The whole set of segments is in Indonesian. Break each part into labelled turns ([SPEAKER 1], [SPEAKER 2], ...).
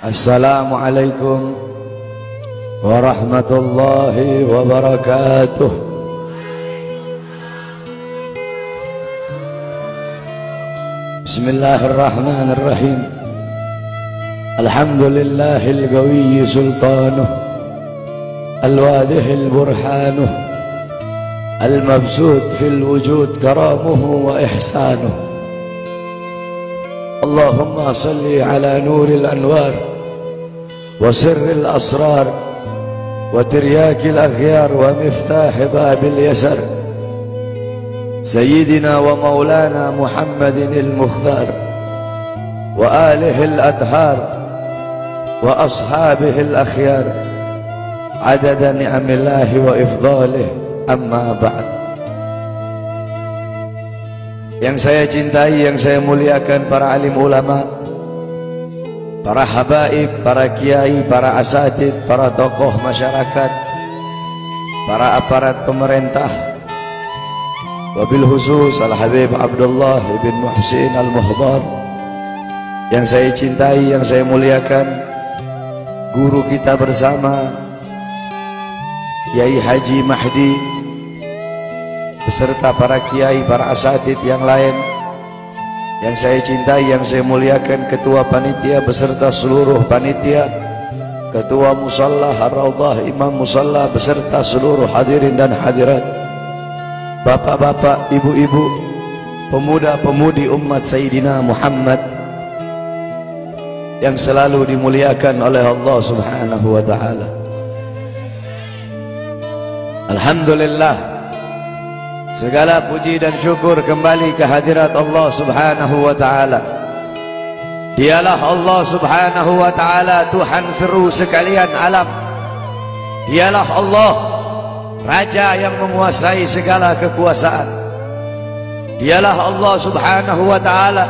[SPEAKER 1] Assalamualaikum warahmatullahi wabarakatuh. Bismillahirrahmanirrahim. Alhamdulillahil qawiyyi sultanuh, al-wadihil burhanuh, al-mabsut fil wujud karamuhu wa ihsanuh. Allahumma salli ala nuril anwar wa sirril asrar wa tiryakil akhyar wa miftah babil yasar Sayyidina wa maulana Muhammadin al-Mukhtar wa alihi al-athhar wa ashabihi al-akhyar adada ni'amillahi wa ifdalih, amma ba'd. Yang saya cintai, yang saya muliakan, para alim ulama, para habaib, para kiai, para asatid, para tokoh masyarakat, para aparat pemerintah, wabil khusus Al-Habib Abdullah bin Muhsin Al-Muhdar, yang saya cintai, yang saya muliakan, guru kita bersama Kiai Haji Mahdi beserta para kiai, para asatid yang lain yang saya cintai, yang saya muliakan, ketua panitia beserta seluruh panitia, ketua musalla Ar-Raudhah, imam musalla beserta seluruh hadirin dan hadirat, bapak-bapak, ibu-ibu, pemuda-pemudi umat Sayyidina Muhammad yang selalu dimuliakan oleh Allah Subhanahu wa ta'ala. Alhamdulillah, segala puji dan syukur kembali ke hadirat Allah Subhanahu wa ta'ala. Dialah Allah Subhanahu wa ta'ala, Tuhan seru sekalian alam. Dialah Allah, Raja yang menguasai segala kekuasaan. Dialah Allah Subhanahu wa ta'ala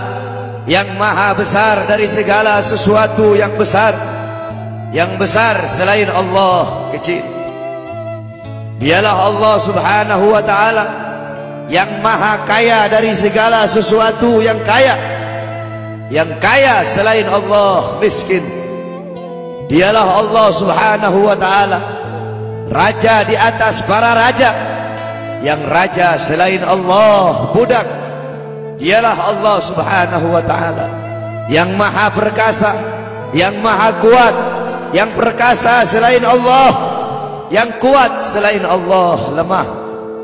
[SPEAKER 1] yang maha besar dari segala sesuatu yang besar. Yang besar selain Allah kecil. Dialah Allah Subhanahu wa ta'ala yang maha kaya dari segala sesuatu yang kaya. Yang kaya selain Allah miskin. Dialah Allah Subhanahu wa ta'ala, Raja di atas para raja. Yang raja selain Allah budak. Dialah Allah Subhanahu wa ta'ala yang maha perkasa, yang maha kuat. Yang perkasa selain Allah, yang kuat selain Allah lemah.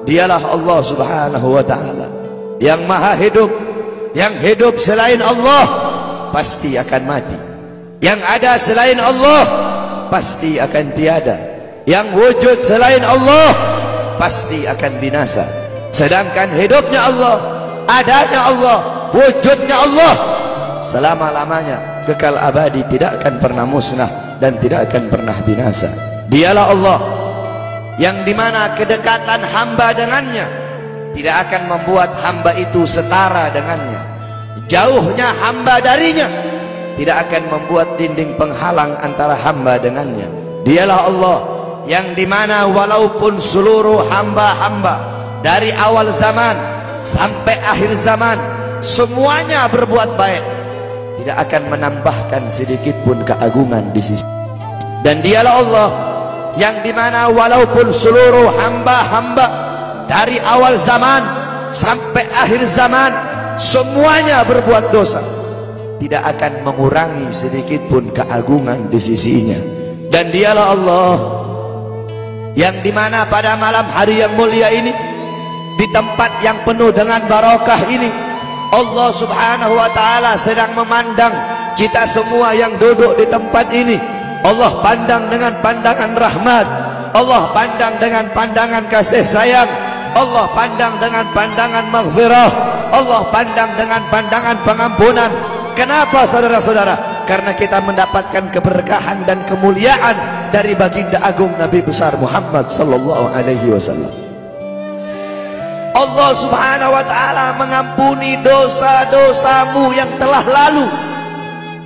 [SPEAKER 1] Dialah Allah Subhanahu wa ta'ala yang maha hidup. Yang hidup selain Allah pasti akan mati. Yang ada selain Allah pasti akan tiada. Yang wujud selain Allah pasti akan binasa. Sedangkan hidupnya Allah, adanya Allah, wujudnya Allah selama-lamanya, kekal abadi, tidak akan pernah musnah dan tidak akan pernah binasa. Dialah Allah yang dimana kedekatan hamba dengannya tidak akan membuat hamba itu setara dengannya. Jauhnya hamba darinya tidak akan membuat dinding penghalang antara hamba dengannya. Dialah Allah yang dimana walaupun seluruh hamba-hamba dari awal zaman sampai akhir zaman semuanya berbuat baik, tidak akan menambahkan sedikit pun keagungan di sisi. Dan dialah Allah yang dimana walaupun seluruh hamba-hamba dari awal zaman sampai akhir zaman semuanya berbuat dosa, tidak akan mengurangi sedikit pun keagungan di sisinya. Dan dialah Allah yang dimana pada malam hari yang mulia ini, di tempat yang penuh dengan barakah ini, Allah Subhanahu wa ta'ala sedang memandang kita semua yang duduk di tempat ini. Allah pandang dengan pandangan rahmat, Allah pandang dengan pandangan kasih sayang, Allah pandang dengan pandangan maghfirah, Allah pandang dengan pandangan pengampunan. Kenapa saudara-saudara? Karena kita mendapatkan keberkahan dan kemuliaan dari baginda agung Nabi besar Muhammad sallallahu alaihi wasallam. Allah Subhanahu wa ta'ala mengampuni dosa-dosamu yang telah lalu,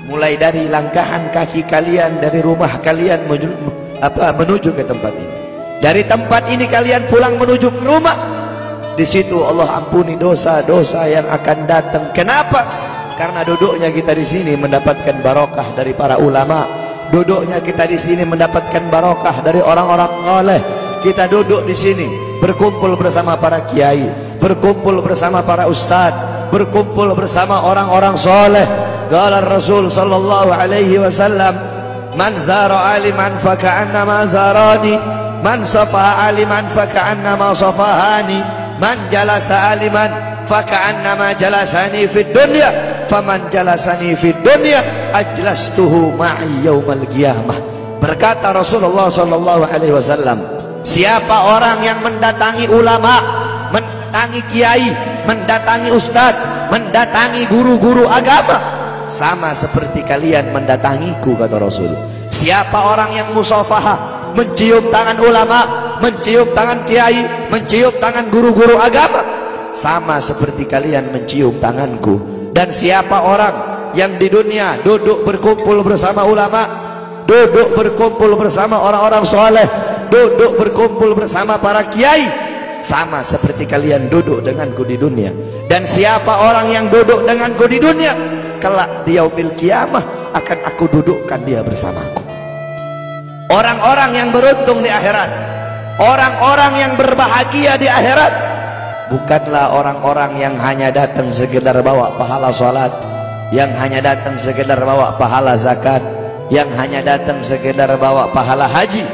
[SPEAKER 1] mulai dari langkahan kaki kalian dari rumah kalian menuju ke tempat ini. Dari tempat ini kalian pulang menuju ke rumah, di situ Allah ampuni dosa-dosa yang akan datang. Kenapa? Karena duduknya kita di sini mendapatkan barokah dari para ulama. Duduknya kita di sini mendapatkan barokah dari orang-orang saleh. Kita duduk di sini berkumpul bersama para kiai, berkumpul bersama para ustadz, berkumpul bersama orang-orang saleh. Qala Rasul sallallahu alaihi wasallam, "Man zara aliman fa ka'annama zarani, man safa aliman fa ka'annama safahani, man jalasa aliman faka'annama jalasani fid dunya, faman jalasani fid dunya ajlastuhu ma'i yaumal qiyamah." Berkata Rasulullah sallallahu alaihi wasallam, siapa orang yang mendatangi ulama, mendatangi kiai, mendatangi ustadz, mendatangi guru-guru agama, sama seperti kalian mendatangiku, kata Rasul. Siapa orang yang musafahah, mencium tangan ulama, mencium tangan kiai, mencium tangan guru-guru agama, sama seperti kalian mencium tanganku. Dan siapa orang yang di dunia duduk berkumpul bersama ulama, duduk berkumpul bersama orang-orang soleh, duduk berkumpul bersama para kiai, sama seperti kalian duduk denganku di dunia. Dan siapa orang yang duduk denganku di dunia, kelak di yaumil qiyamah akan aku dudukkan dia bersamaku. Orang-orang yang beruntung di akhirat, orang-orang yang berbahagia di akhirat, bukanlah orang-orang yang hanya datang sekedar bawa pahala sholat, yang hanya datang sekedar bawa pahala zakat, yang hanya datang sekedar bawa pahala haji.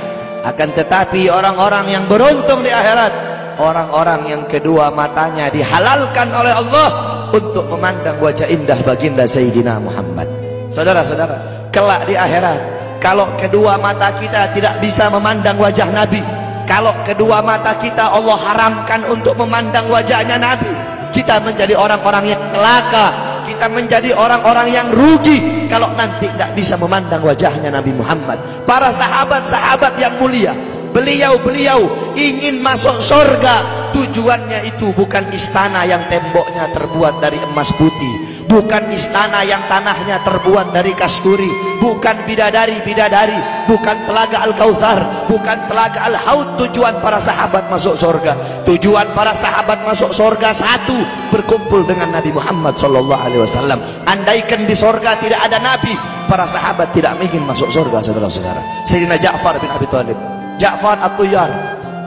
[SPEAKER 1] Akan tetapi orang-orang yang beruntung di akhirat, orang-orang yang kedua matanya dihalalkan oleh Allah untuk memandang wajah indah baginda Sayyidina Muhammad. Saudara-saudara, kelak di akhirat, kalau kedua mata kita tidak bisa memandang wajah Nabi, kalau kedua mata kita Allah haramkan untuk memandang wajahnya Nabi, kita menjadi orang-orang yang celaka, kita menjadi orang-orang yang rugi kalau nanti tidak bisa memandang wajahnya Nabi Muhammad. Para sahabat-sahabat yang mulia, beliau-beliau ingin masuk surga. Tujuannya itu bukan istana yang temboknya terbuat dari emas putih, bukan istana yang tanahnya terbuat dari kasturi, bukan bidadari-bidadari, bukan telaga Al-Kautsar, bukan telaga Al-Haud. Tujuan para sahabat masuk surga, tujuan para sahabat masuk surga satu, berkumpul dengan Nabi Muhammad SAW. Andaikan di surga tidak ada Nabi, para sahabat tidak mungkin masuk surga, saudara-saudara. Sayyidina Ja'far bin Abi Thalib, Ja'far At-Tuyar,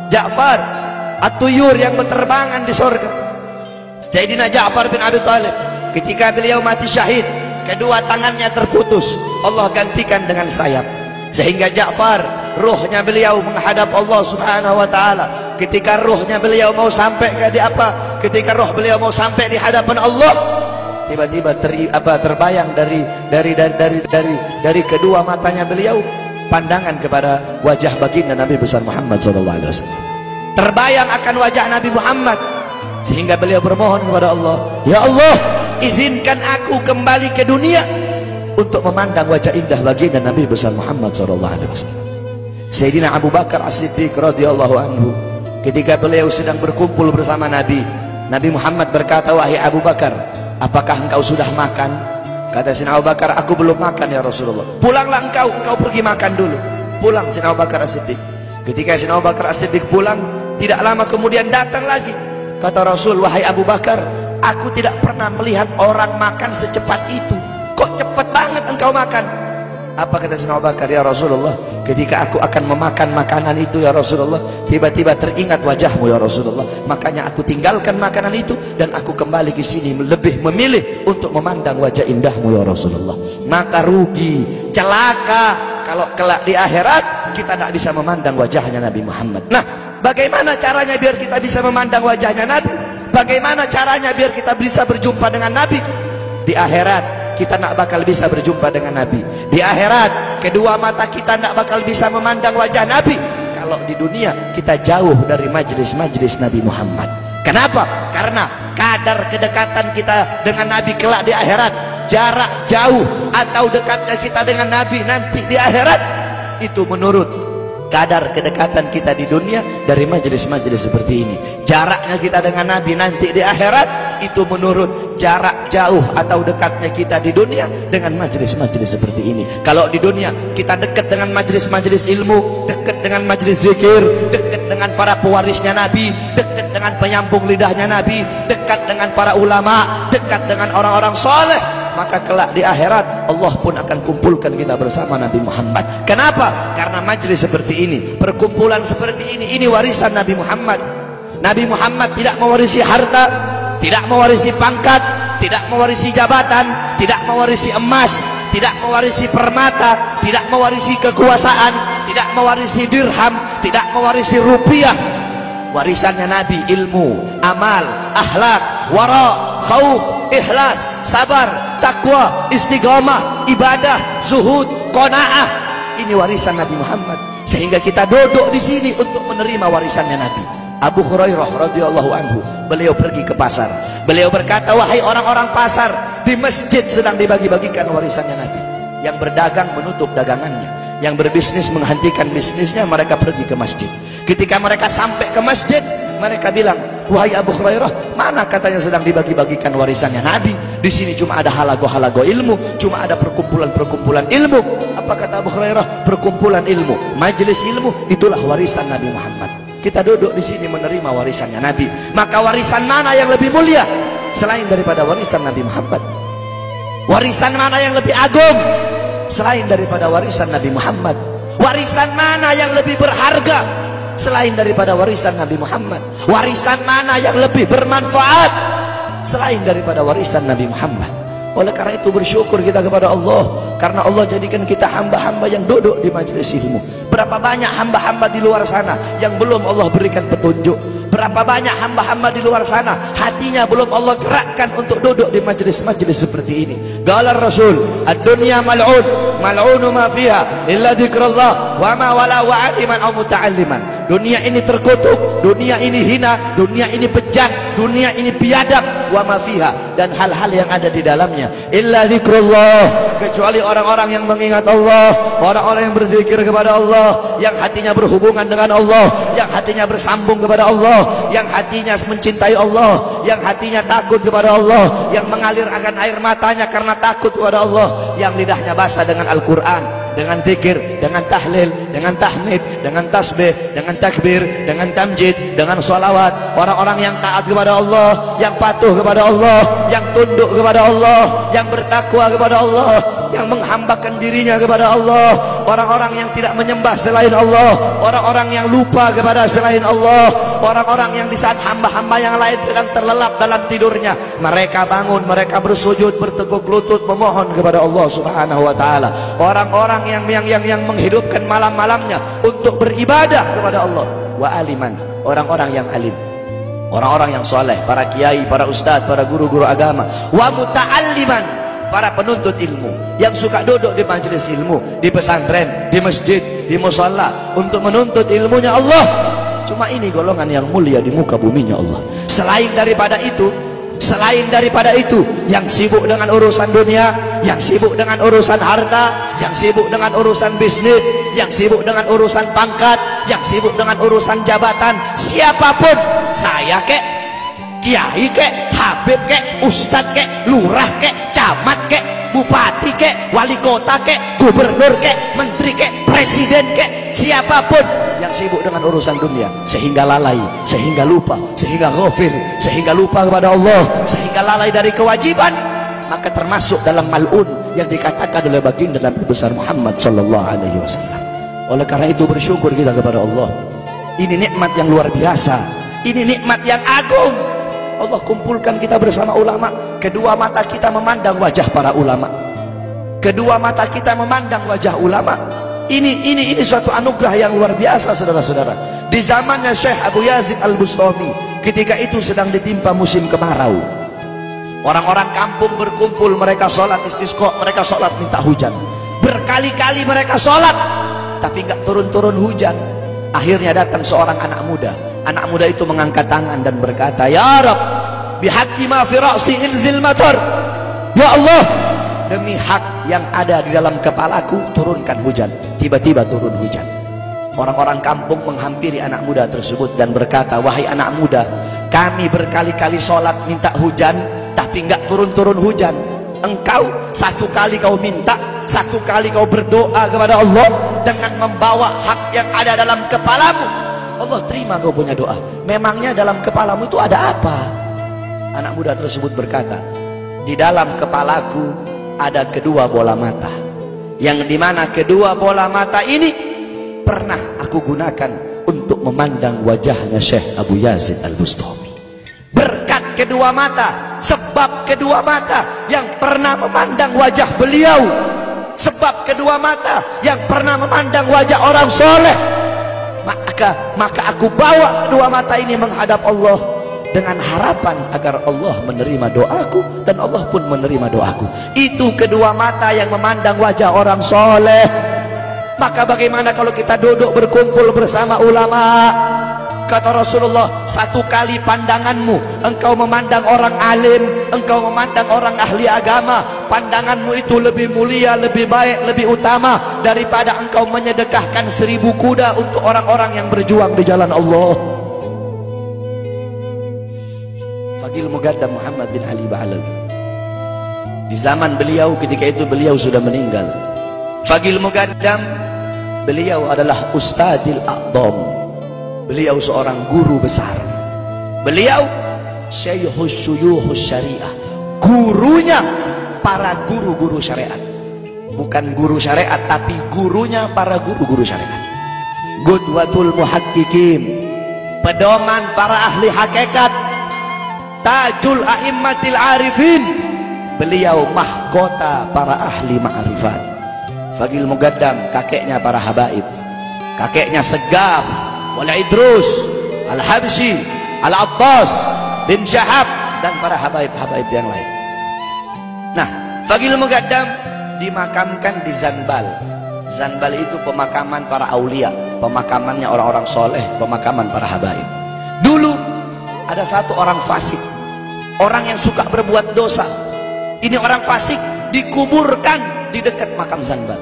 [SPEAKER 1] Ja'far At-Tuyur yang berterbangan di surga. Sayyidina Ja'far bin Abi Thalib, ketika beliau mati syahid, kedua tangannya terputus, Allah gantikan dengan sayap, sehingga Ja'far, ruhnya beliau menghadap Allah Subhanahu wa taala. Ketika ruhnya beliau mau sampai ketika roh beliau mau sampai di hadapan Allah, tiba-tiba terbayang dari kedua matanya beliau pandangan kepada wajah baginda Nabi besar Muhammad sallallahu alaihi wasallam. Terbayang akan wajah Nabi Muhammad, sehingga beliau bermohon kepada Allah, ya Allah, izinkan aku kembali ke dunia untuk memandang wajah indah baginda Nabi besar Muhammad sallallahu alaihi wasallam. Sayyidina Abu Bakar As-Siddiq radhiyallahu anhu, ketika beliau sedang berkumpul bersama Nabi, Nabi Muhammad berkata, wahai Abu Bakar, apakah engkau sudah makan? Kata Sayyidina Abu Bakar, aku belum makan ya Rasulullah. Pulanglah engkau pergi makan dulu. Pulang Sayyidina Abu Bakar As-Siddiq. Ketika Sayyidina Abu Bakar As-Siddiq pulang, tidak lama kemudian datang lagi. Kata Rasul, wahai Abu Bakar, aku tidak pernah melihat orang makan secepat itu. Kok cepat banget engkau makan? Apa kata Sayyidina Abu Bakar? Ya Rasulullah, ketika aku akan memakan makanan itu ya Rasulullah, tiba-tiba teringat wajahmu ya Rasulullah. Makanya aku tinggalkan makanan itu dan aku kembali ke sini lebih memilih untuk memandang wajah indahmu ya Rasulullah. Maka rugi, celaka kalau kelak di akhirat kita tidak bisa memandang wajahnya Nabi Muhammad. Nah, bagaimana caranya biar kita bisa memandang wajahnya Nabi? Bagaimana caranya biar kita bisa berjumpa dengan Nabi? Di akhirat kita tidak bakal bisa berjumpa dengan Nabi. Di akhirat kedua mata kita tidak bakal bisa memandang wajah Nabi. Kalau di dunia kita jauh dari majlis-majlis Nabi Muhammad. Kenapa? Karena kadar kedekatan kita dengan Nabi kelak di akhirat, jarak jauh atau dekatnya kita dengan Nabi nanti di akhirat, itu menurut kadar kedekatan kita di dunia dari majelis-majelis seperti ini. Jaraknya kita dengan Nabi nanti di akhirat itu menurut jarak jauh atau dekatnya kita di dunia dengan majelis-majelis seperti ini. Kalau di dunia kita dekat dengan majelis-majelis ilmu, dekat dengan majelis zikir, dekat dengan para pewarisnya Nabi, dekat dengan penyambung lidahnya Nabi, dekat dengan para ulama, dekat dengan orang-orang soleh. maka kelak di akhirat Allah pun akan kumpulkan kita bersama Nabi Muhammad. Kenapa? Karena majlis seperti ini, perkumpulan seperti ini warisan Nabi Muhammad. Nabi Muhammad tidak mewarisi harta, tidak mewarisi pangkat, tidak mewarisi jabatan, tidak mewarisi emas, tidak mewarisi permata, tidak mewarisi kekuasaan, tidak mewarisi dirham, tidak mewarisi rupiah. Warisannya Nabi ilmu, amal, akhlak, wara, khauf, ikhlas, sabar, takwa, istiqamah, ibadah, zuhud, qanaah. Ini warisan Nabi Muhammad. Sehingga kita duduk di sini untuk menerima warisannya Nabi. Abu Hurairah radhiyallahu anhu, beliau pergi ke pasar. Beliau berkata, wahai orang-orang pasar, di masjid sedang dibagi-bagikan warisannya Nabi. Yang berdagang menutup dagangannya, yang berbisnis menghentikan bisnisnya, mereka pergi ke masjid. Ketika mereka sampai ke masjid, mereka bilang, wahai Abu Hurairah, mana katanya sedang dibagi-bagikan warisannya Nabi? Di sini cuma ada halago-halago ilmu, cuma ada perkumpulan-perkumpulan ilmu. Apa kata Abu Hurairah? Perkumpulan ilmu, majelis ilmu, itulah warisan Nabi Muhammad. Kita duduk di sini menerima warisannya Nabi. Maka warisan mana yang lebih mulia selain daripada warisan Nabi Muhammad? Warisan mana yang lebih agung selain daripada warisan Nabi Muhammad? Warisan mana yang lebih berharga selain daripada warisan Nabi Muhammad? Warisan mana yang lebih bermanfaat selain daripada warisan Nabi Muhammad? Oleh karena itu bersyukur kita kepada Allah, karena Allah jadikan kita hamba-hamba yang duduk di majelis ilmu. Berapa banyak hamba-hamba di luar sana yang belum Allah berikan petunjuk? Berapa banyak hamba-hamba di luar sana hatinya belum Allah gerakkan untuk duduk di majelis-majelis seperti ini. Qala Rasul, ad-dunya mal'un, mal'unu ma fiha illa dzikrullah wa ma wala wa'aliman aw muta'alliman. Dunia ini terkutuk, dunia ini hina, dunia ini bejat, dunia ini biadab, wa ma fiha, dan hal-hal yang ada di dalamnya illa dzikrullah, kecuali orang-orang yang mengingat Allah, orang-orang yang berzikir kepada Allah, yang hatinya berhubungan dengan Allah, yang hatinya bersambung kepada Allah, yang hatinya mencintai Allah, yang hatinya takut kepada Allah, yang mengalir akan air matanya karena takut kepada Allah, yang lidahnya basah dengan Al-Quran, dengan zikir, dengan tahlil, dengan tahmid, dengan tasbih, dengan takbir, dengan tamjid, dengan sholawat. Orang-orang yang taat kepada Allah, yang patuh kepada Allah, yang tunduk kepada Allah, yang bertakwa kepada Allah, yang menghambakan dirinya kepada Allah. Orang-orang yang tidak menyembah selain Allah, orang-orang yang lupa kepada selain Allah, orang-orang yang di saat hamba-hamba yang lain sedang terlelap dalam tidurnya, mereka bangun, mereka bersujud, berteguk lutut memohon kepada Allah Subhanahu wa taala. Orang-orang yang menghidupkan malam-malamnya untuk beribadah kepada Allah. Wa aliman, orang-orang yang alim, orang-orang yang soleh, para kiai, para ustadz, para guru-guru agama. Wa muta'alliman, para penuntut ilmu yang suka duduk di majelis ilmu, di pesantren, di masjid, di musalla untuk menuntut ilmunya Allah. Cuma ini golongan yang mulia di muka buminya Allah. Selain daripada itu, yang sibuk dengan urusan dunia, yang sibuk dengan urusan harta, yang sibuk dengan urusan bisnis, yang sibuk dengan urusan pangkat, yang sibuk dengan urusan jabatan, siapapun, saya kek, kiai kek, habib kek, ustadz kek, lurah kek, camat kek, bupati kek, wali kota kek, gubernur kek, menteri kek, presiden kek, siapapun yang sibuk dengan urusan dunia sehingga lalai, sehingga lupa, sehingga ghafil, sehingga lupa kepada Allah, sehingga lalai dari kewajiban, maka termasuk dalam mal'un yang dikatakan oleh baginda Nabi besar Muhammad sallallahu alaihi wasallam. Oleh karena itu bersyukur kita kepada Allah. Ini nikmat yang luar biasa, ini nikmat yang agung. Allah kumpulkan kita bersama ulama. Kedua mata kita memandang wajah para ulama, kedua mata kita memandang wajah ulama. Ini suatu anugerah yang luar biasa, saudara-saudara. Di zamannya Syekh Abu Yazid Al-Bustami, ketika itu sedang ditimpa musim kemarau. Orang-orang kampung berkumpul, mereka sholat istisqa, mereka sholat minta hujan. Berkali-kali mereka sholat, tapi nggak turun-turun hujan. Akhirnya datang seorang anak muda. Anak muda itu mengangkat tangan dan berkata, Ya Rab, bihaqqi ma fi ra'si inzil matar. Ya Allah, demi hak yang ada di dalam kepalaku, turunkan hujan. Tiba-tiba turun hujan. Orang-orang kampung menghampiri anak muda tersebut dan berkata, wahai anak muda, kami berkali-kali sholat minta hujan, tapi nggak turun-turun hujan. Engkau satu kali kau minta, satu kali kau berdoa kepada Allah dengan membawa hak yang ada dalam kepalamu, Allah terima kau punya doa. Memangnya dalam kepalamu itu ada apa? Anak muda tersebut berkata, di dalam kepalaku ada kedua bola mata, yang dimana kedua bola mata ini pernah aku gunakan untuk memandang wajahnya Syekh Abu Yazid Al-Bustami. Berkat kedua mata, sebab kedua mata yang pernah memandang wajah beliau, sebab kedua mata yang pernah memandang wajah orang soleh, maka aku bawa kedua mata ini menghadap Allah dengan harapan agar Allah menerima doaku, dan Allah pun menerima doaku. Itu kedua mata yang memandang wajah orang soleh. Maka bagaimana kalau kita duduk berkumpul bersama ulama? Kata Rasulullah, satu kali pandanganmu engkau memandang orang alim, engkau memandang orang ahli agama, pandanganmu itu lebih mulia, lebih baik, lebih utama daripada engkau menyedekahkan 1000 kuda untuk orang-orang yang berjuang di jalan Allah. Faqih Muqaddam Muhammad bin Ali Ba'alawi, di zaman beliau, ketika itu beliau sudah meninggal. Faqih Muqaddam, beliau adalah Ustadzil A'dham. Beliau seorang guru besar. Beliau Syekhus Syuyukhus Syariah, gurunya para guru-guru syariat. Bukan guru syariat, tapi gurunya para guru-guru syariat. Qudwatul Muhaqqiqin, pedoman para ahli hakikat. Tajul A'immatil Arifin, beliau mahkota para ahli ma'rifat. Faqih Muqaddam, kakeknya para habaib, kakeknya Segaf Wal Idrus Al-Habsyi Al-Abbas bin Syahab dan para habaib-habaib yang lain. Nah, Faqih Muqaddam dimakamkan di Zanbal. Zanbal itu pemakaman para aulia, pemakamannya orang-orang soleh, pemakaman para habaib. Dulu ada satu orang fasik, orang yang suka berbuat dosa. Ini orang fasik dikuburkan di dekat makam Zanbal.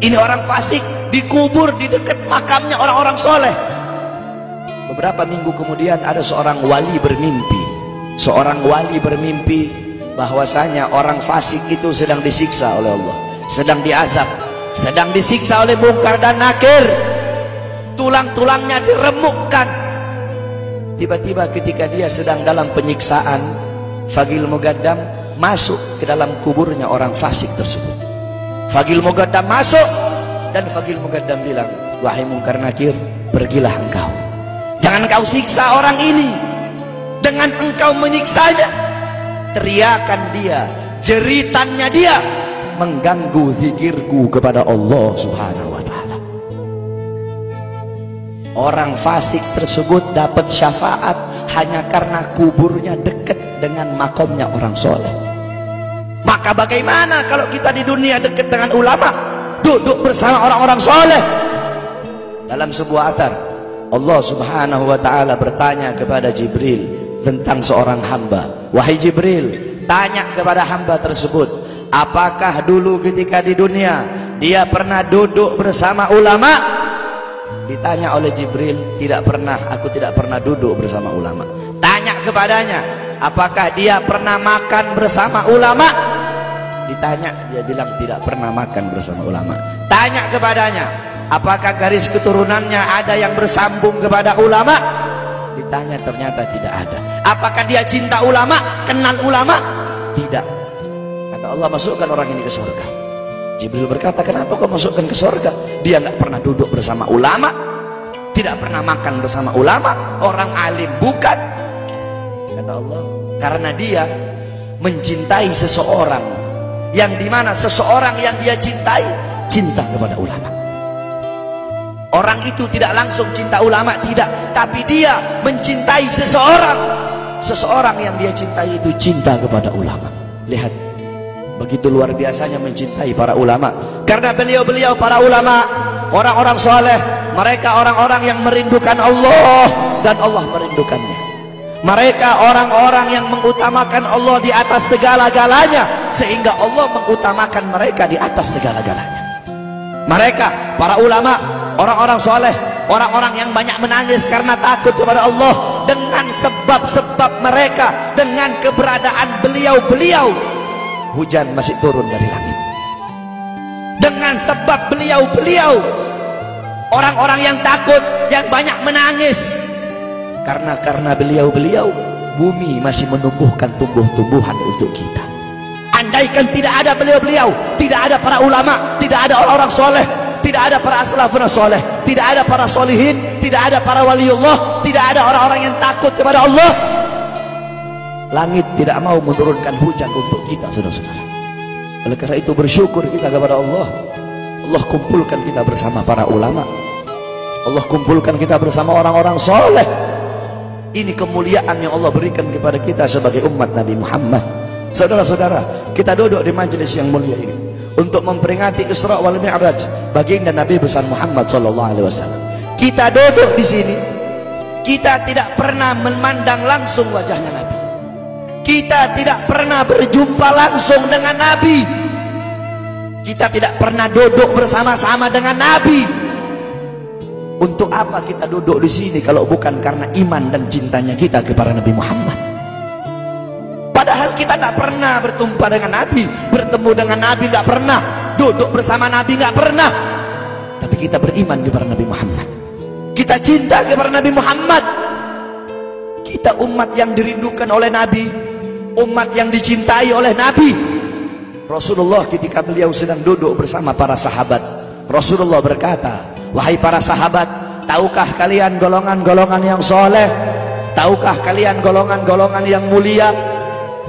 [SPEAKER 1] Ini orang fasik dikubur di dekat makamnya orang-orang soleh. Beberapa minggu kemudian ada seorang wali bermimpi. Seorang wali bermimpi bahwasanya orang fasik itu sedang disiksa oleh Allah, sedang diazab, sedang disiksa oleh Munkar dan Nakir. Tulang-tulangnya diremukkan. Tiba-tiba ketika dia sedang dalam penyiksaan, Faqih Muqaddam masuk ke dalam kuburnya orang fasik tersebut. Faqih Muqaddam masuk dan Faqih Muqaddam bilang, wahai Munkar Nakir, pergilah engkau. Jangan engkau siksa orang ini. Dengan engkau menyiksanya, teriakan dia, jeritannya dia mengganggu zikirku kepada Allah Subhanahu wa ta'ala. Orang fasik tersebut dapat syafaat hanya karena kuburnya dekat dengan makomnya orang soleh. Maka bagaimana kalau kita di dunia dekat dengan ulama, duduk bersama orang-orang soleh? Dalam sebuah athar, Allah Subhanahu wa ta'ala bertanya kepada Jibril tentang seorang hamba. Wahai Jibril, tanya kepada hamba tersebut, apakah dulu ketika di dunia dia pernah duduk bersama ulama? Ditanya oleh Jibril, tidak pernah, aku tidak pernah duduk bersama ulama. Tanya kepadanya, apakah dia pernah makan bersama ulama? Ditanya, dia bilang tidak pernah makan bersama ulama. Tanya kepadanya, apakah garis keturunannya ada yang bersambung kepada ulama? Ditanya, ternyata tidak ada. Apakah dia cinta ulama, kenal ulama? Tidak. Kata Allah, masukkan orang ini ke surga. Jibril berkata, kenapa kau masukkan ke surga? Dia nggak pernah duduk bersama ulama, tidak pernah makan bersama ulama, orang alim bukan. Kata Allah, karena dia mencintai seseorang, yang dimana seseorang yang dia cintai cinta kepada ulama. Orang itu tidak langsung cinta ulama, tidak, tapi dia mencintai seseorang. Seseorang yang dia cintai itu cinta kepada ulama. Lihat, begitu luar biasanya mencintai para ulama. Karena beliau-beliau para ulama, orang-orang soleh, mereka orang-orang yang merindukan Allah dan Allah merindukannya. Mereka orang-orang yang mengutamakan Allah di atas segala-galanya, sehingga Allah mengutamakan mereka di atas segala-galanya. Mereka para ulama, orang-orang soleh, orang-orang yang banyak menangis karena takut kepada Allah. Dengan sebab-sebab mereka, dengan keberadaan beliau-beliau, hujan masih turun dari langit. Dengan sebab beliau-beliau, orang-orang yang takut, yang banyak menangis, karena beliau-beliau bumi masih menumbuhkan tumbuh-tumbuhan untuk kita. Andaikan tidak ada beliau-beliau, tidak ada para ulama, tidak ada orang-orang soleh, tidak ada para salafun soleh, tidak ada para solihin, tidak ada para waliullah, tidak ada orang-orang yang takut kepada Allah, langit tidak mau menurunkan hujan untuk kita, saudara-saudara. Oleh karena itu bersyukur kita kepada Allah. Allah kumpulkan kita bersama para ulama, Allah kumpulkan kita bersama orang-orang soleh. Ini kemuliaan yang Allah berikan kepada kita sebagai umat Nabi Muhammad. Saudara-saudara, kita duduk di majelis yang mulia ini untuk memperingati Isra wal Mi'raj baginda Nabi besar Muhammad SAW. Kita duduk di sini, kita tidak pernah memandang langsung wajahnya Nabi. Kita tidak pernah berjumpa langsung dengan Nabi. Kita tidak pernah duduk bersama-sama dengan Nabi. Untuk apa kita duduk di sini kalau bukan karena iman dan cintanya kita kepada Nabi Muhammad? Padahal kita tidak pernah berjumpa dengan Nabi, bertemu dengan Nabi tidak pernah, duduk bersama Nabi tidak pernah. Tapi kita beriman kepada Nabi Muhammad. Kita cinta kepada Nabi Muhammad. Kita umat yang dirindukan oleh Nabi, umat yang dicintai oleh Nabi. Rasulullah ketika beliau sedang duduk bersama para sahabat, Rasulullah berkata, wahai para sahabat, tahukah kalian golongan-golongan yang soleh? Tahukah kalian golongan-golongan yang mulia?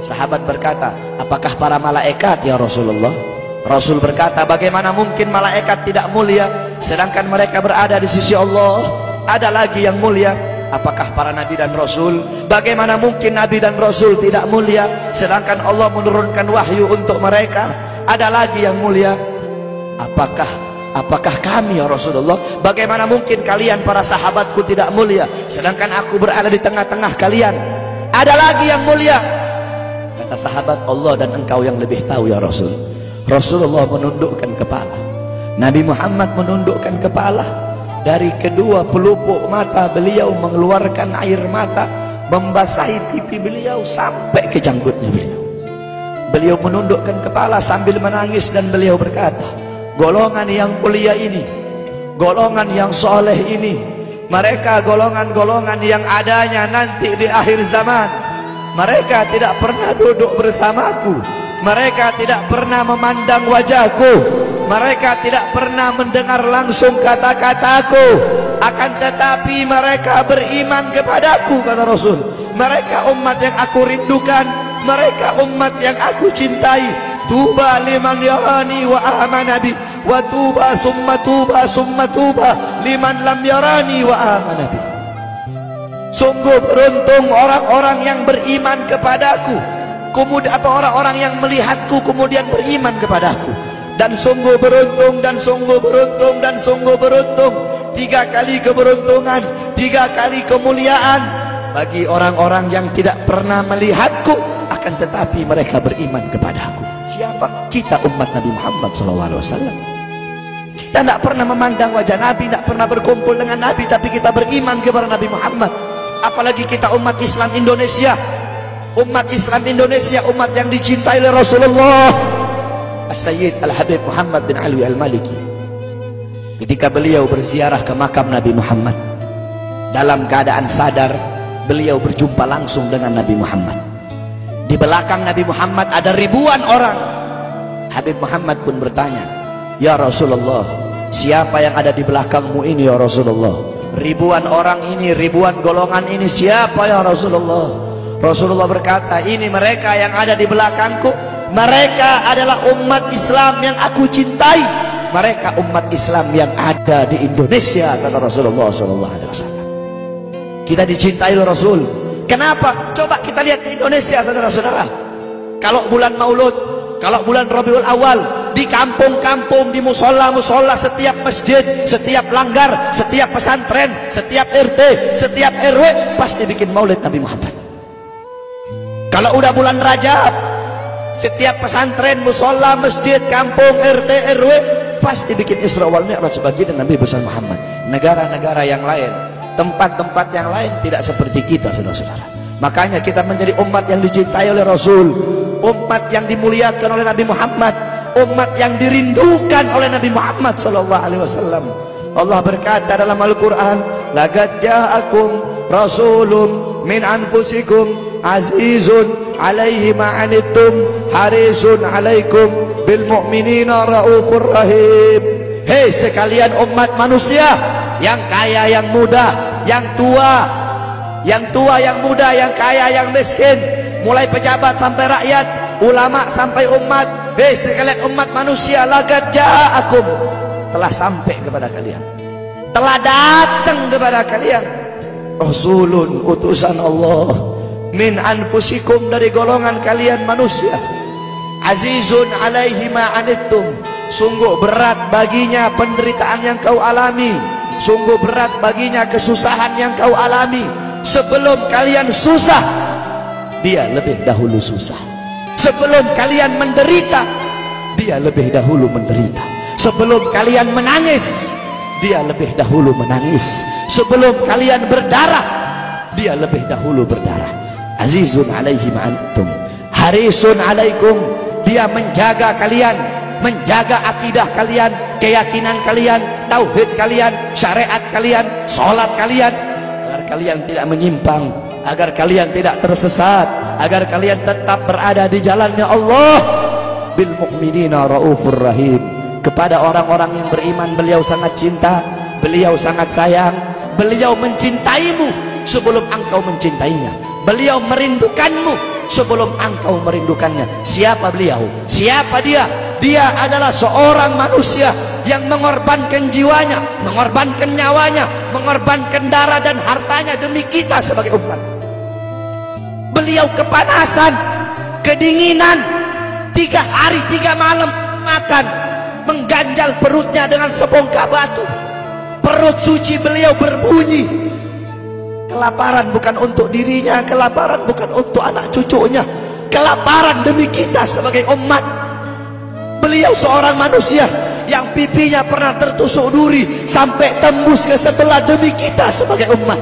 [SPEAKER 1] Sahabat berkata, apakah para malaikat ya Rasulullah? Rasul berkata, bagaimana mungkin malaikat tidak mulia sedangkan mereka berada di sisi Allah? Ada lagi yang mulia. Apakah para nabi dan rasul? Bagaimana mungkin nabi dan rasul tidak mulia sedangkan Allah menurunkan wahyu untuk mereka? Ada lagi yang mulia. Apakah kami ya Rasulullah? Bagaimana mungkin kalian para sahabatku tidak mulia sedangkan aku berada di tengah-tengah kalian? Ada lagi yang mulia. Kata sahabat, Allah dan engkau yang lebih tahu ya Rasul. Rasulullah menundukkan kepala, Nabi Muhammad menundukkan kepala. Dari kedua pelupuk mata beliau mengeluarkan air mata, membasahi pipi beliau sampai ke janggutnya beliau. Beliau menundukkan kepala sambil menangis dan beliau berkata, golongan yang mulia ini, golongan yang soleh ini, mereka golongan-golongan yang adanya nanti di akhir zaman. Mereka tidak pernah duduk bersamaku, mereka tidak pernah memandang wajahku, mereka tidak pernah mendengar langsung kata-kataku, akan tetapi mereka beriman kepadaku, kata Rasul. Mereka umat yang aku rindukan, mereka umat yang aku cintai. Tuba liman yarani wa amana bi, wa tuba summa tuba summa tuba liman lam yarani wa amana bi. Sungguh beruntung orang-orang yang beriman kepadaku, kemudian orang-orang yang melihatku kemudian beriman kepadaku. Dan sungguh beruntung, dan sungguh beruntung, dan sungguh beruntung. 3 kali keberuntungan, 3 kali kemuliaan bagi orang-orang yang tidak pernah melihatku akan tetapi mereka beriman kepadaku. Siapa? Kita umat Nabi Muhammad SAW. Kita tidak pernah memandang wajah Nabi, tidak pernah berkumpul dengan Nabi, tapi kita beriman kepada Nabi Muhammad. Apalagi kita umat Islam Indonesia. Umat Islam Indonesia, umat yang dicintai oleh Rasulullah As-Sayyid Al-Habib Muhammad bin Alwi Al-Maliki. Ketika beliau berziarah ke makam Nabi Muhammad, dalam keadaan sadar beliau berjumpa langsung dengan Nabi Muhammad. Di belakang Nabi Muhammad ada ribuan orang. Habib Muhammad pun bertanya, ya Rasulullah, siapa yang ada di belakangmu ini ya Rasulullah? Ribuan orang ini, ribuan golongan ini siapa ya Rasulullah? Rasulullah berkata, ini mereka yang ada di belakangku. Mereka adalah umat Islam yang aku cintai. Mereka umat Islam yang ada di Indonesia, kata Rasulullah SAW. Kita dicintai oleh Rasul. Kenapa? Coba kita lihat di Indonesia, saudara-saudara. Kalau bulan Maulud, kalau bulan Rabiul Awal, di kampung-kampung, di musola-musola, setiap masjid, setiap langgar, setiap pesantren, setiap RT, setiap RW pasti bikin maulid Nabi Muhammad. Kalau udah bulan Rajab, setiap pesantren, musola, masjid, kampung, RT, RW pasti bikin Isra wal Mi'raj baginda Nabi besar Muhammad. Negara-negara yang lain, tempat-tempat yang lain tidak seperti kita, saudara-saudara. Makanya kita menjadi umat yang dicintai oleh Rasul, umat yang dimuliakan oleh Nabi Muhammad, umat yang dirindukan oleh Nabi Muhammad SAW. Allah berkata dalam Al-Quran, laqad ja'akum rasulun min anfusikum azizun alaihi ma'anittum harisun alaikum bil mu'minina raufur rahim. Hei sekalian umat manusia, yang kaya, yang muda, yang tua, yang muda, yang kaya, yang miskin, mulai pejabat sampai rakyat, ulama sampai umat. Hei sekalian umat manusia, laqad ja'akum, telah sampai kepada kalian, telah datang kepada kalian rasulun, utusan Allah, min anfusikum, dari golongan kalian manusia, azizun alaihi ma'anittum, sungguh berat baginya penderitaan yang kau alami, sungguh berat baginya kesusahan yang kau alami. Sebelum kalian susah, dia lebih dahulu susah. Sebelum kalian menderita, dia lebih dahulu menderita. Sebelum kalian menangis, dia lebih dahulu menangis. Sebelum kalian berdarah, dia lebih dahulu berdarah. Azizun alaihi ma'antum harisun alaikum, dia menjaga kalian, menjaga akidah kalian, keyakinan kalian, tauhid kalian, syariat kalian, sholat kalian, agar kalian tidak menyimpang, agar kalian tidak tersesat, agar kalian tetap berada di jalannya Allah. Bil mu'minina raufur rahim, kepada orang-orang yang beriman beliau sangat cinta, beliau sangat sayang, beliau mencintaimu sebelum engkau mencintainya, beliau merindukanmu sebelum engkau merindukannya. Siapa beliau? Siapa dia? Dia adalah seorang manusia yang mengorbankan jiwanya, mengorbankan nyawanya, mengorbankan darah dan hartanya demi kita sebagai umat. Beliau kepanasan, kedinginan, 3 hari 3 malam makan, mengganjal perutnya dengan sebongkah batu. Perut suci beliau berbunyi. Kelaparan bukan untuk dirinya, kelaparan bukan untuk anak cucunya, kelaparan demi kita sebagai umat. Beliau seorang manusia yang pipinya pernah tertusuk duri sampai tembus ke sebelah demi kita sebagai umat.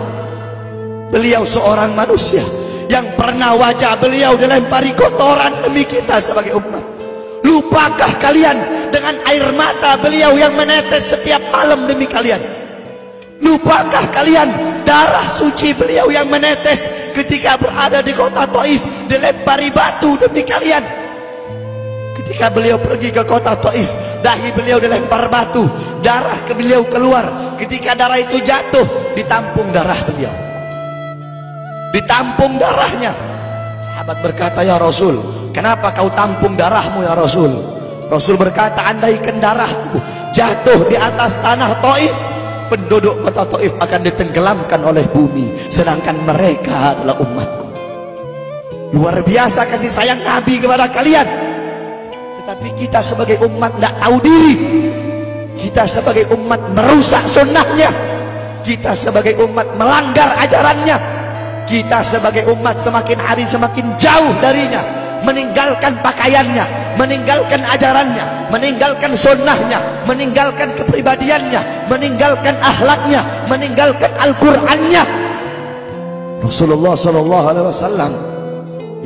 [SPEAKER 1] Beliau seorang manusia yang pernah wajah beliau dilempari kotoran demi kita sebagai umat. Lupakah kalian dengan air mata beliau yang menetes setiap malam demi kalian? Lupakah kalian darah suci beliau yang menetes ketika berada di kota Taif, dilempari batu demi kalian? Ketika beliau pergi ke kota Taif, dahi beliau dilempar batu, darah ke beliau keluar. Ketika darah itu jatuh, ditampung darah beliau, ditampung darahnya. Sahabat berkata, ya Rasul, kenapa kau tampung darahmu ya Rasul? Rasul berkata, andaikan darahku jatuh di atas tanah Taif, penduduk kota Taif akan ditenggelamkan oleh bumi, sedangkan mereka adalah umatku. Luar biasa kasih sayang Nabi kepada kalian. Tetapi kita sebagai umat tidak tahu diri. Kita sebagai umat merusak sunnahnya. Kita sebagai umat melanggar ajarannya. Kita sebagai umat semakin hari semakin jauh darinya, meninggalkan pakaiannya, meninggalkan ajarannya, meninggalkan sunnahnya, meninggalkan kepribadiannya, meninggalkan akhlaknya, meninggalkan Al-Qur'annya. Rasulullah SAW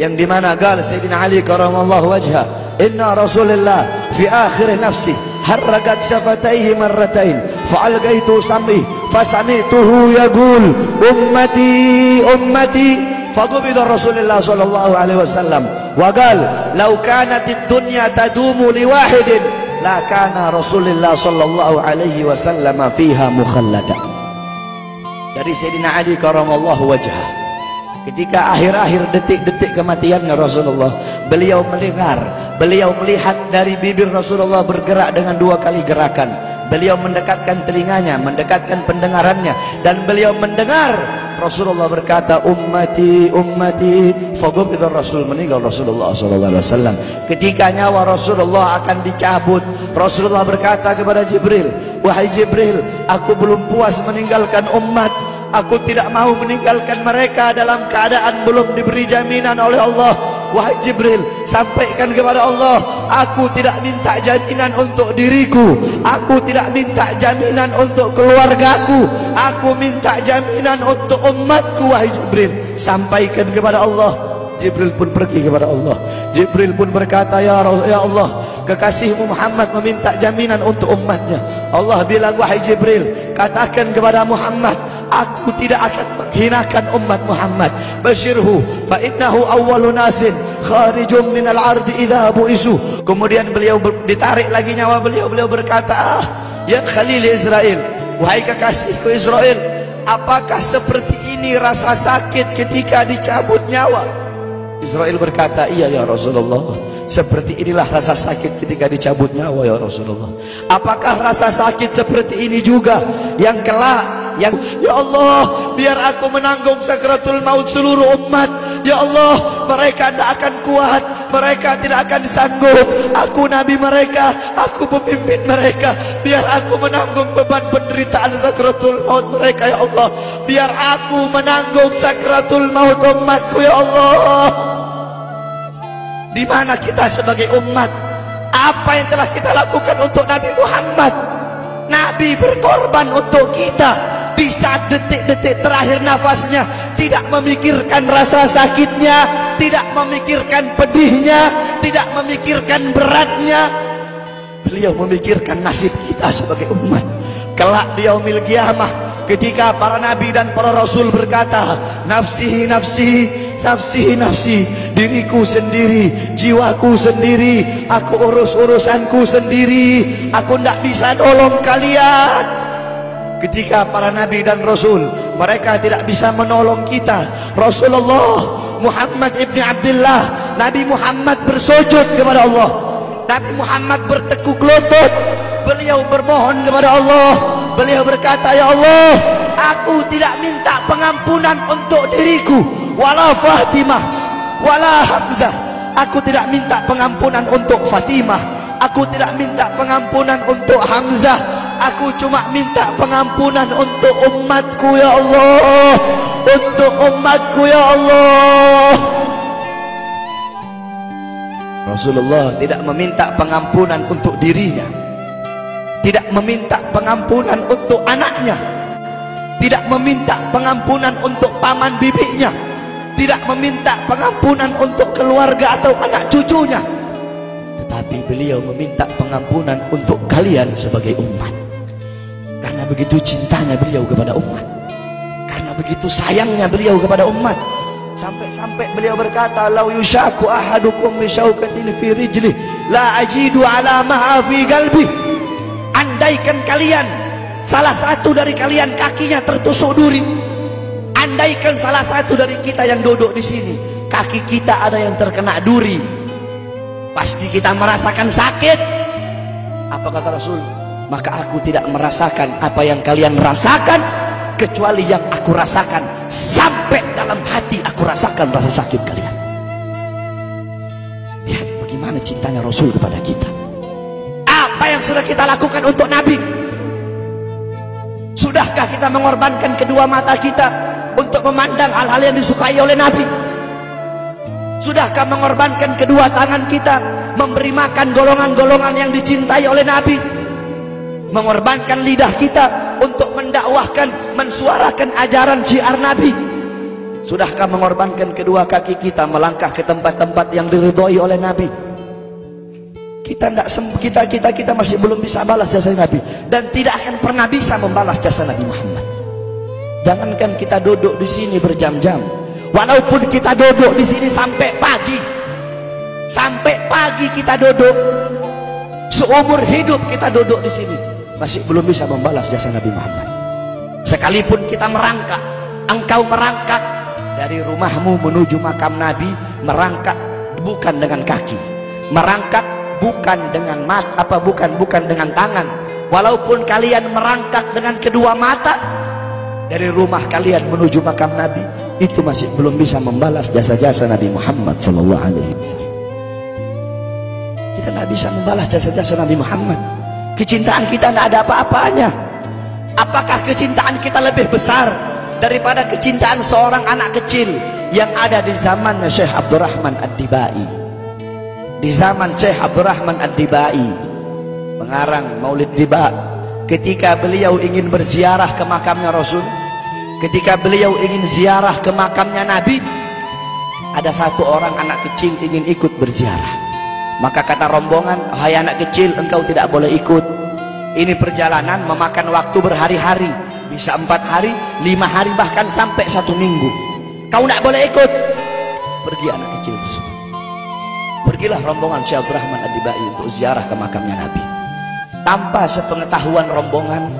[SPEAKER 1] yang dimana gal Sayyidina Ali karamallahu wajhah, inna Rasulullah fi akhir nafsi harragat syafataihi marratain fa'algaitu sam'i fasami'tuhu yaqul ummati ummati faqubida Rasulullah sallallahu alaihi wasallam wa qala law kanat ad-dunya tadumu li wahidin la kana Rasulullah sallallahu alaihi wasallam fiha mukhallada. Dari Sayyidina Ali karamallahu wajhah, ketika akhir-akhir detik-detik kematiannya Rasulullah, beliau mendengar, beliau melihat dari bibir Rasulullah bergerak dengan 2 kali gerakan. Beliau mendekatkan telinganya, mendekatkan pendengarannya, dan beliau mendengar Rasulullah berkata ummati ummati. Faqubida Rasul, meninggal Rasulullah SAW. Ketika nyawa Rasulullah akan dicabut, Rasulullah berkata kepada Jibril, wahai Jibril, aku belum puas meninggalkan umat. Aku tidak mau meninggalkan mereka dalam keadaan belum diberi jaminan oleh Allah. Wahai Jibril, sampaikan kepada Allah, aku tidak minta jaminan untuk diriku, aku tidak minta jaminan untuk keluargaku, aku minta jaminan untuk umatku. Wahai Jibril, sampaikan kepada Allah. Jibril pun pergi kepada Allah. Jibril pun berkata, ya Allah, kekasihmu Muhammad meminta jaminan untuk umatnya. Allah bilang, wahai Jibril, katakan kepada Muhammad, aku tidak akan menghinakan umat Muhammad. Basyirhu fa innahu awwalu nasin kharijum minal ardi idza bu'isu. Kemudian beliau ditarik lagi nyawa beliau berkata, ya Khalil Israel, wahai kekasihku Israel, apakah seperti ini rasa sakit ketika dicabut nyawa? Israel berkata, iya ya Rasulullah, seperti inilah rasa sakit ketika dicabut nyawa ya Rasulullah. Apakah rasa sakit seperti ini juga yang kelak, yang ya Allah, biar aku menanggung sakratul maut seluruh umat. Ya Allah, mereka tidak akan kuat, mereka tidak akan sanggup. Aku nabi mereka, aku pemimpin mereka, biar aku menanggung beban penderitaan sakratul maut mereka ya Allah. Biar aku menanggung sakratul maut umatku ya Allah. Di mana kita sebagai umat? Apa yang telah kita lakukan untuk Nabi Muhammad? Nabi berkorban untuk kita di saat detik-detik terakhir nafasnya, tidak memikirkan rasa sakitnya, tidak memikirkan pedihnya, tidak memikirkan beratnya. Beliau memikirkan nasib kita sebagai umat. Kelak di yaumil qiyamah, ketika para nabi dan para rasul berkata, nafsi nafsi nafsi nafsi, diriku sendiri, jiwaku sendiri, aku urus urusanku sendiri, aku tidak bisa nolong kalian. Ketika para nabi dan rasul mereka tidak bisa menolong kita, Rasulullah Muhammad ibni Abdullah, Nabi Muhammad bersujud kepada Allah, Nabi Muhammad bertekuk lutut, beliau bermohon kepada Allah. Beliau berkata, ya Allah, aku tidak minta pengampunan untuk diriku, wala Fatimah wala Hamzah. Aku tidak minta pengampunan untuk Fatimah, aku tidak minta pengampunan untuk Hamzah, aku cuma minta pengampunan untuk umatku ya Allah, untuk umatku ya Allah. Rasulullah tidak meminta pengampunan untuk dirinya, tidak meminta pengampunan untuk anaknya, tidak meminta pengampunan untuk paman bibinya, tidak meminta pengampunan untuk keluarga atau anak cucunya, tetapi beliau meminta pengampunan untuk kalian sebagai umat. Karena begitu cintanya beliau kepada umat, karena begitu sayangnya beliau kepada umat, sampai-sampai beliau berkata, lau yushaku ahadukum bisyaukatin fi rijli la ajidu ala maha fi qalbi. Andaikan kalian, salah satu dari kalian kakinya tertusuk duri, andaikan salah satu dari kita yang duduk di sini kaki kita ada yang terkena duri, pasti kita merasakan sakit. Apa kata Rasul? Maka aku tidak merasakan apa yang kalian rasakan, kecuali yang aku rasakan sampai dalam hati aku rasakan rasa sakit kalian. Lihat bagaimana cintanya Rasul kepada kita. Apa yang sudah kita lakukan untuk Nabi? Sudahkah kita mengorbankan kedua mata kita untuk memandang hal-hal yang disukai oleh Nabi? Sudahkah mengorbankan kedua tangan kita memberi makan golongan-golongan yang dicintai oleh Nabi? Mengorbankan lidah kita untuk mendakwahkan, mensuarakan ajaran syiar Nabi? Sudahkah mengorbankan kedua kaki kita melangkah ke tempat-tempat yang diridhoi oleh Nabi? Kita masih belum bisa balas jasa Nabi, dan tidak akan pernah bisa membalas jasa Nabi Muhammad. Jangankan kita duduk di sini berjam-jam, walaupun kita duduk di sini sampai pagi kita duduk, seumur hidup kita duduk di sini, masih belum bisa membalas jasa Nabi Muhammad. Sekalipun kita merangkak, engkau merangkak dari rumahmu menuju makam Nabi, merangkak bukan dengan kaki, merangkak bukan dengan mata, bukan dengan tangan. Walaupun kalian merangkak dengan kedua mata dari rumah kalian menuju makam Nabi, itu masih belum bisa membalas jasa-jasa Nabi Muhammad sallallahu alaihi wasallam. Kita tidak bisa membalas jasa-jasa Nabi Muhammad. Kecintaan kita tidak ada apa-apanya. Apakah kecintaan kita lebih besar daripada kecintaan seorang anak kecil yang ada di zaman Syekh Abdurrahman Ad-Dibai? Di zaman Syekh Abdurrahman Ad-Dibai, pengarang Maulid Diba, ketika beliau ingin berziarah ke makamnya Rasul, ketika beliau ingin ziarah ke makamnya Nabi, ada satu orang anak kecil ingin ikut berziarah. Maka kata rombongan, hai anak kecil, engkau tidak boleh ikut. Ini perjalanan memakan waktu berhari-hari.
[SPEAKER 2] bisa 4 hari, 5 hari, bahkan sampai 1 minggu. Kau tidak boleh ikut. Pergi anak kecil tersebut. Pergilah rombongan Syekh Abdurrahman Ad-Dibai untuk ziarah ke makamnya Nabi. Tanpa sepengetahuan rombongan,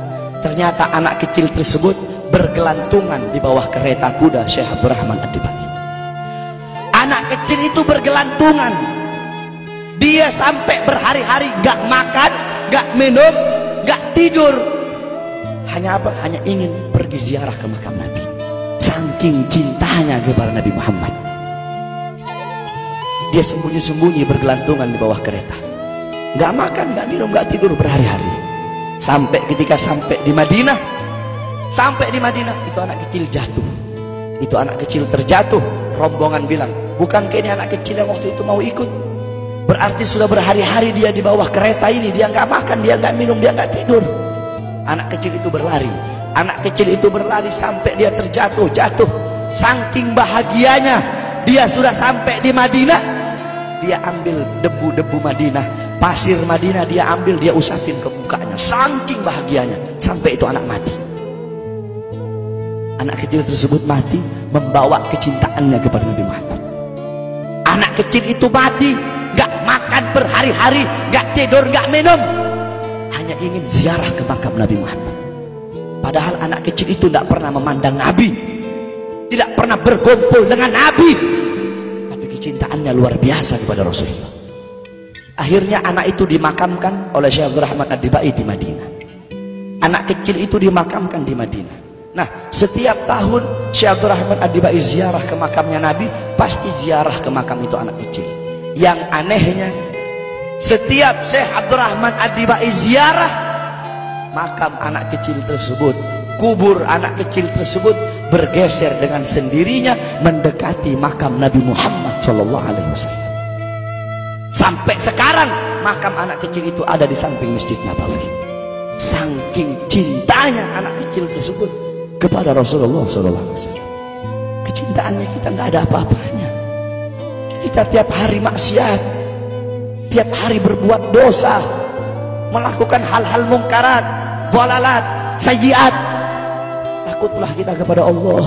[SPEAKER 2] ternyata anak kecil tersebut bergelantungan di bawah kereta kuda Syekh Abdurrahman Ad-Dibai. Anak kecil itu bergelantungan. Dia sampai berhari-hari gak makan, gak minum, gak tidur. Hanya apa? Hanya ingin pergi ziarah ke makam Nabi. Saking cintanya kepada Nabi Muhammad. Dia sembunyi-sembunyi bergelantungan di bawah kereta. Gak makan, gak minum, gak tidur berhari-hari. Sampai ketika sampai di Madinah. Sampai di Madinah, itu anak kecil jatuh. Itu anak kecil terjatuh. Rombongan bilang, bukankah ini anak kecil yang waktu itu mau ikut? Berarti sudah berhari-hari dia di bawah kereta ini. Dia nggak makan, dia nggak minum, dia nggak tidur. Anak kecil itu berlari. Anak kecil itu berlari sampai dia terjatuh, jatuh. Saking bahagianya, dia sudah sampai di Madinah. Dia ambil debu-debu Madinah, pasir Madinah, dia ambil, dia usapin ke mukanya. Saking bahagianya, sampai itu anak mati. Anak kecil tersebut mati membawa kecintaannya kepada Nabi Muhammad. Anak kecil itu mati, gak makan berhari-hari, gak tidur, gak minum, hanya ingin ziarah ke makam Nabi Muhammad. Padahal anak kecil itu tidak pernah memandang Nabi, tidak pernah berkumpul dengan Nabi, tapi kecintaannya luar biasa kepada Rasulullah. Akhirnya anak itu dimakamkan oleh Syekh Abdurrahman Ad-Dibai di Madinah. Anak kecil itu dimakamkan di Madinah. Nah, setiap tahun Syekh Abdurrahman Ad-Dibai ziarah ke makamnya Nabi, pasti ziarah ke makam itu anak kecil. Yang anehnya, setiap Syekh Abdurrahman Ad-Dibai ziarah makam anak kecil tersebut, kubur anak kecil tersebut bergeser dengan sendirinya mendekati makam Nabi Muhammad SAW. Sampai sekarang makam anak kecil itu ada di samping Masjid Nabawi. Saking cintanya anak kecil tersebut kepada Rasulullah SAW. Kecintaannya kita nggak ada apa-apanya. Kita tiap hari maksiat, tiap hari berbuat dosa, melakukan hal-hal mungkarat, dhalalat, sayyiat. Takutlah kita kepada Allah.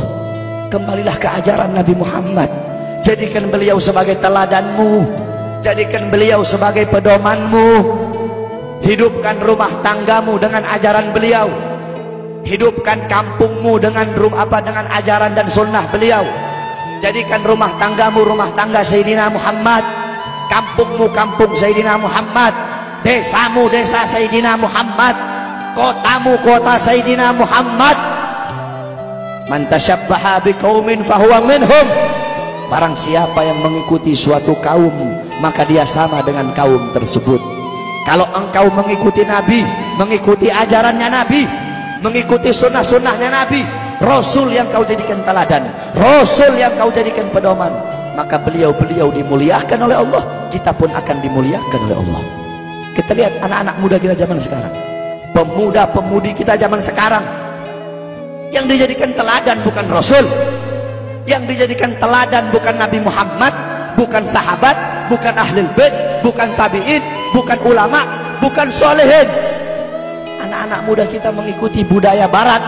[SPEAKER 2] Kembalilah ke ajaran Nabi Muhammad. Jadikan beliau sebagai teladanmu, jadikan beliau sebagai pedomanmu. Hidupkan rumah tanggamu dengan ajaran beliau. Hidupkan kampungmu dengan dengan ajaran dan sunnah beliau. Jadikan rumah tanggamu rumah tangga Sayyidina Muhammad, kampungmu kampung Sayyidina Muhammad, desamu desa Sayyidina Muhammad, kotamu kota Sayyidina Muhammad. Man tasyabbaha biqaumin fahuwa minhum. Barang siapa yang mengikuti suatu kaum, maka dia sama dengan kaum tersebut. Kalau engkau mengikuti Nabi, mengikuti ajarannya Nabi, mengikuti sunnah-sunnahnya Nabi, Rasul yang kau jadikan teladan, Rasul yang kau jadikan pedoman, maka beliau-beliau dimuliakan oleh Allah, kita pun akan dimuliakan oleh Allah. Kita lihat anak-anak muda kita zaman sekarang, pemuda-pemudi kita zaman sekarang, yang dijadikan teladan bukan Rasul, yang dijadikan teladan bukan Nabi Muhammad, bukan sahabat, bukan ahlul bait, bukan tabi'in, bukan ulama, bukan solehin. Anak-anak muda kita mengikuti budaya barat,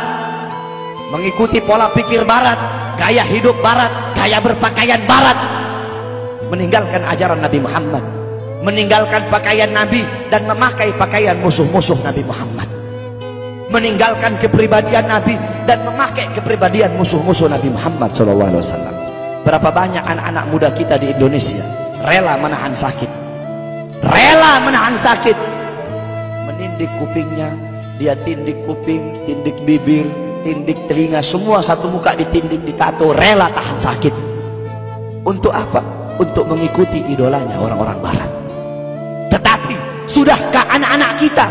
[SPEAKER 2] mengikuti pola pikir barat, gaya hidup barat, gaya berpakaian barat, meninggalkan ajaran Nabi Muhammad, meninggalkan pakaian Nabi dan memakai pakaian musuh-musuh Nabi Muhammad, meninggalkan kepribadian Nabi dan memakai kepribadian musuh-musuh Nabi Muhammad SAW. Berapa banyak anak-anak muda kita di Indonesia rela menahan sakit, rela menahan sakit, menindik kupingnya, dia tindik kuping, tindik bibir, tindik telinga, semua satu muka ditindik, ditato, rela tahan sakit. Untuk apa? Untuk mengikuti idolanya orang-orang barat. Tetapi sudahkah anak-anak kita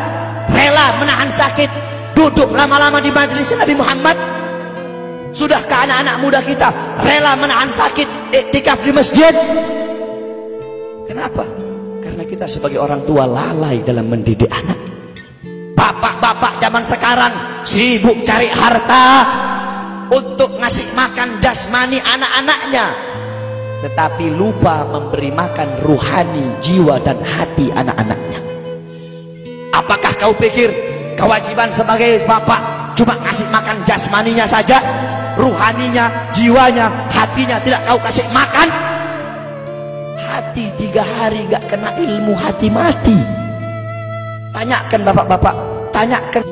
[SPEAKER 2] rela menahan sakit, duduk lama-lama di majelis Nabi Muhammad? Sudahkah anak-anak muda kita rela menahan sakit, iktikaf di masjid? Kenapa? Karena kita sebagai orang tua lalai dalam mendidik anak. Bapak-bapak zaman sekarang sibuk cari harta untuk ngasih makan jasmani anak-anaknya, tetapi lupa memberi makan ruhani, jiwa dan hati anak-anaknya. Apakah kau pikir kewajiban sebagai bapak cuma kasih makan jasmaninya saja, ruhaninya, jiwanya, hatinya tidak kau kasih makan. Hati 3 hari gak kena ilmu, hati mati. Tanyakan bapak-bapak, tanyakan